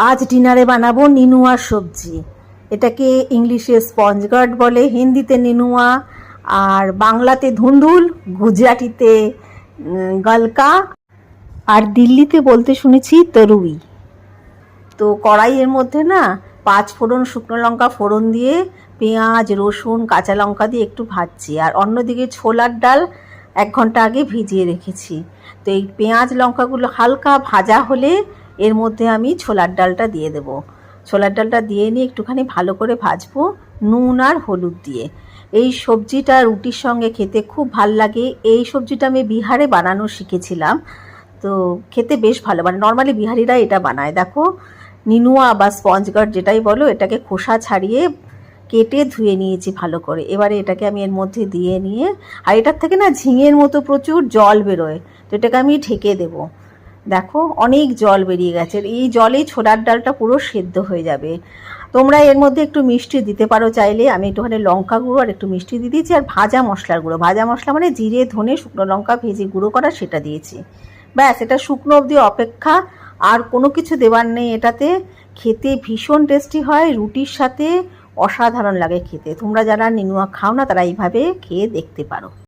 আজ ডিনারে বানাবো নিনুয়ার সবজি। এটাকে ইংলিশে স্পঞ্জ গার্ড বলে, হিন্দিতে নিনুয়া, আর বাংলাতে ধুন্দুল, গুজরাটিতে গলকা, আর দিল্লিতে বলতে শুনেছি তরুই। তো কড়াইয়ের মধ্যে না 5 ফোড়ন শুকনো লঙ্কা ফোড়ন দিয়ে পেঁয়াজ রসুন কাঁচা লঙ্কা দিয়ে একটু ভাজছি, আর অন্যদিকে ছোলার ডাল 1 ঘন্টা আগে ভিজিয়ে রেখেছি। তো এই পেঁয়াজ লঙ্কাগুলো হালকা ভাজা হলে এর মধ্যে আমি ছোলার ডালটা দিয়ে দেবো। ছোলার ডালটা দিয়ে নিয়ে একটুখানি ভালো করে ভাজবো নুন আর হলুদ দিয়ে। এই সবজিটা রুটির সঙ্গে খেতে খুব ভাল লাগে। এই সবজিটা আমি বিহারে বানানো শিখেছিলাম, তো খেতে বেশ ভালো, মানে নর্মালি বিহারিরা এটা বানায়। দেখো, নিনুয়া বা স্পঞ্জ গার্ড যেটাই বলো, এটাকে খোসা ছাড়িয়ে কেটে ধুয়ে নিয়েছি ভালো করে। এবারে এটাকে আমি এর মধ্যে দিয়ে নিয়ে, আর এটার থেকে না ঝিঙের মতো প্রচুর জল বেরোয়, তো এটাকে আমি ঢেকে দেবো। দেখো অনেক জল বেরিয়ে গেছে, এই জলেই ছোলার ডালটা পুরো সেদ্ধ হয়ে যাবে। তোমরা এর মধ্যে একটু মিষ্টি দিতে পারো চাইলে। আমি একটুখানি লঙ্কা গুঁড়ো আর একটু মিষ্টি দিয়ে দিয়েছি, আর ভাজা মশলার গুঁড়ো, ভাজা মশলা মানে জিরে ধনে শুকনো লঙ্কা ভেজে গুঁড়ো করা, সেটা দিয়েছি। ব্যাস, এটা শুকনো অবধি অপেক্ষা, আর কোনো কিছু দেওয়ার নেই এটাতে। খেতে ভীষণ টেস্টি হয়, রুটির সাথে অসাধারণ লাগে খেতে। তোমরা যারা নিনুয়া খাও না তারা এইভাবে খেয়ে দেখতে পারো।